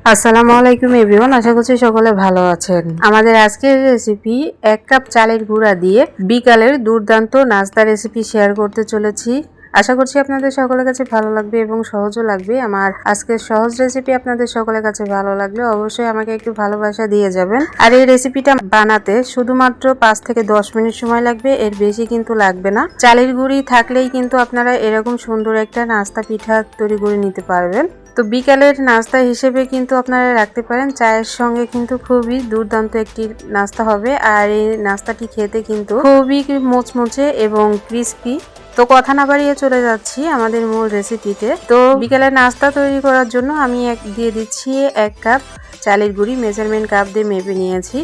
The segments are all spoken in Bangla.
আসসালামু আলাইকুম এভরিওয়ান, আশা করছি সকলে ভালো আছেন। আমাদের আজকের রেসিপি 1 কাপ চালের গুঁড়া দিয়ে বিকালের দুর্দান্ত নাস্তা রেসিপি শেয়ার করতে চলেছি। আশা করছি আপনাদের সকলের কাছে ভালো লাগবে এবং সহজও লাগবে। আমার আজকের সহজ রেসিপি আপনাদের সকলের কাছে ভালো লাগলে অবশ্যই আমাকে একটু ভালোবাসা দিয়ে যাবেন। আর এই রেসিপিটা বানাতে শুধুমাত্র 5 থেকে 10 মিনিট সময় লাগবে, এর বেশি কিন্তু লাগবে না। চালের গুঁড়ি থাকলেই কিন্তু আপনারা এরকম সুন্দর একটা নাস্তা পিঠা তৈরি করে নিতে পারবেন। তো বিকালের নাস্তা হিসেবে কিন্তু আপনারা রাখতে পারেন, চায়ের সঙ্গে কিন্তু খুবই দুর্দান্ত একটি নাস্তা হবে। আর এই নাস্তাটি খেতে কিন্তু খুবই মুচমুচে এবং ক্রিস্পি। তো কথা না বাড়িয়ে চলে যাচ্ছি আমাদের মূল রেসিপিতে। তো বিকালের নাস্তা তৈরি করার জন্য আমি দিয়ে দিচ্ছি 1 কাপ চালের গুঁড়ি, মেজারমেন্ট কাপ দিয়ে মেপে নিয়েছি।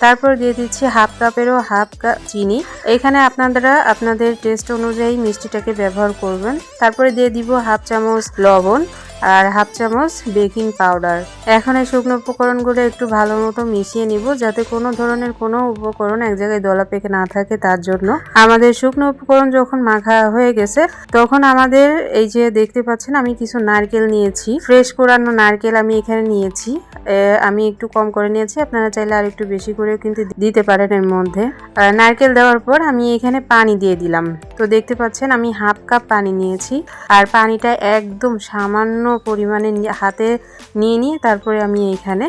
তারপর দিয়ে দিচ্ছি হাফ কাপেরও হাফ কাপ চিনি। এখানে আপনারা আপনাদের টেস্ট অনুযায়ী মিষ্টিটাকে ব্যবহার করবেন। তারপরে দিয়ে দিব হাফ চামচ লবণ আর হাফ চামচ বেকিং পাউডার। এখন এই শুকনো উপকরণগুলো একটু ভালো মতো মিশিয়ে নিব, যাতে কোনো ধরনের কোনো উপকরণ এক জায়গায় দলা পেকে না থাকে। তার জন্য আমাদের শুকনো উপকরণ যখন মাখা হয়ে গেছে, তখন আমাদের এই যে দেখতে পাচ্ছেন আমি কিছু নারকেল নিয়েছি, ফ্রেশ কোরানো নারকেল আমি এখানে নিয়েছি। আমি একটু কম করে নিয়েছি, আপনারা চাইলে আর একটু বেশি করে কিন্তু দিতে পারেন এর মধ্যে। নারকেল দেওয়ার পর আমি এখানে পানি দিয়ে দিলাম। তো দেখতে পাচ্ছেন আমি হাফ কাপ পানি নিয়েছি, আর পানিটা একদম সামান্য পরিমাণে হাতে নিয়ে তারপরে আমি এখানে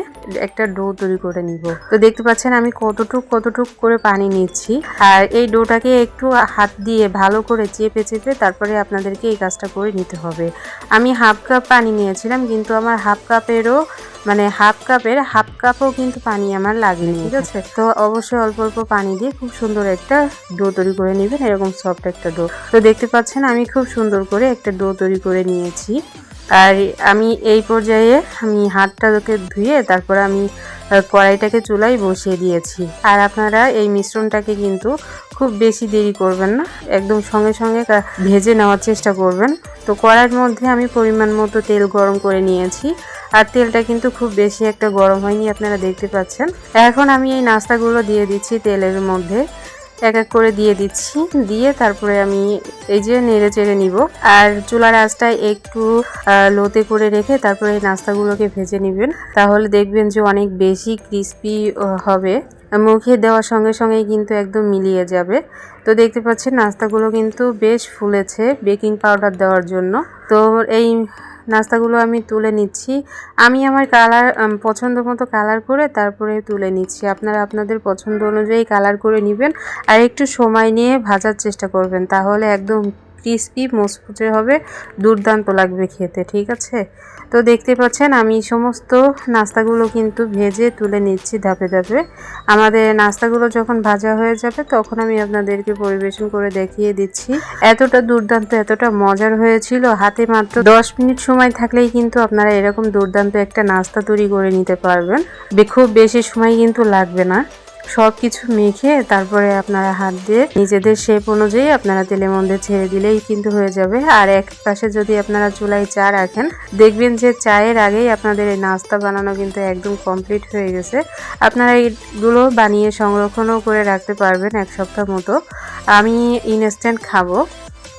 একটা ডো তৈরি করে নিব। তো দেখতে পাচ্ছেন আমি কতটুক করে পানি নিচ্ছি। আর এই ডোটাকে একটু হাত দিয়ে ভালো করে চেপে তারপরে আপনাদেরকে এই কাজটা করে নিতে হবে। আমি হাফ কাপ পানি নিয়েছিলাম, কিন্তু আমার হাফ কাপেরও হাফ কাপও কিন্তু পানি আমার লাগেনি, ঠিক আছে। তো অবশ্যই অল্প অল্প পানি দিয়ে খুব সুন্দর একটা ডো তৈরি করে নেবেন, এরকম সফট একটা ডো। তো দেখতে পাচ্ছেন আমি খুব সুন্দর করে একটা ডো তৈরি করে নিয়েছি। আর আমি এই পর্যায়ে আমি হাতটাকে ধুয়ে তারপর আমি কড়াইটাকে চুলায় বসিয়ে দিয়েছি। আর আপনারা এই মিশ্রণটাকে কিন্তু খুব বেশি দেরি করবেন না, একদম সঙ্গে সঙ্গে ভেজে নেওয়ার চেষ্টা করবেন। তো কড়াইয়ের মধ্যে আমি পরিমাণ মতো তেল গরম করে নিয়েছি, আর তেলটা কিন্তু খুব বেশি একটা গরম হয়নি, আপনারা দেখতে পাচ্ছেন। এখন আমি এই নাস্তাগুলো দিয়ে দিচ্ছি তেলের মধ্যে, এক এক করে দিয়ে দিচ্ছি। দিয়ে তারপরে আমি এই যে নেড়ে চেড়ে নিব। আর চুলার আঁচটা একটু লোতে করে রেখে তারপরে এই নাস্তাগুলোকে ভেজে নেবেন, তাহলে দেখবেন যে অনেক বেশি ক্রিস্পি হবে, মুখে দেওয়ার সঙ্গে সঙ্গেই কিন্তু একদম মিলিয়ে যাবে। তো দেখতে পাচ্ছেন নাস্তাগুলো কিন্তু বেশ ফুলেছে বেকিং পাউডার দেওয়ার জন্য। তো এই নাস্তাগুলো আমি তুলে নিচ্ছি। আমি আমার কালার পছন্দ মতো কালার করে তারপরে তুলে নিচ্ছি। আপনারা আপনাদের পছন্দ অনুযায়ী কালার করে নেবেন, আর একটু সময় নিয়ে ভাজার চেষ্টা করবেন, তাহলে একদম ক্রিস্পি মুচমুচে হবে, দুর্দান্ত লাগবে খেতে, ঠিক আছে। তো দেখতে পাচ্ছেন আমি সমস্ত নাস্তাগুলো কিন্তু ভেজে তুলে নিচ্ছি ধাপে ধাপে। আমাদের নাস্তাগুলো যখন ভাজা হয়ে যাবে তখন আমি আপনাদেরকে পরিবেশন করে দেখিয়ে দিচ্ছি। এতটা দুর্দান্ত, এতটা মজার হয়েছিল, হাতে মাত্র 10 মিনিট সময় থাকলেই কিন্তু আপনারা এরকম দুর্দান্ত একটা নাস্তা তৈরি করে নিতে পারবেন। খুব বেশি সময় কিন্তু লাগবে না। সব কিছু মেখে তারপরে আপনারা হাত দিয়ে নিজেদের শেপ অনুযায়ী আপনারা তেলের মধ্যে ছেড়ে দিলেই কিন্তু হয়ে যাবে। আর এক পাশে যদি আপনারা চুলায় চা রাখেন, দেখবেন যে চায়ের আগেই আপনাদের এই নাস্তা বানানো কিন্তু একদম কমপ্লিট হয়ে গেছে। আপনারা এইগুলো বানিয়ে সংরক্ষণও করে রাখতে পারবেন 1 সপ্তাহ মতো। আমি ইনস্ট্যান্ট খাবো,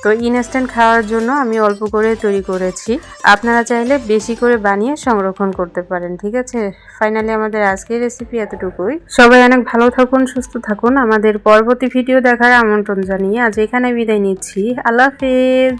তো ইনস্ট্যান্ট খাওয়ার জন্য আমি অল্প করে তৈরি করেছি। আপনারা চাইলে বেশি করে বানিয়ে সংরক্ষণ করতে পারেন, ঠিক আছে। ফাইনালি আমাদের আজকের রেসিপি এতটুকুই। সবাই অনেক ভালো থাকুন, সুস্থ থাকুন। আমাদের পরবর্তী ভিডিও দেখার আমন্ত্রণ জানিয়ে আজ এখানে বিদায় নিচ্ছি। আল্লাহ হাফেজ।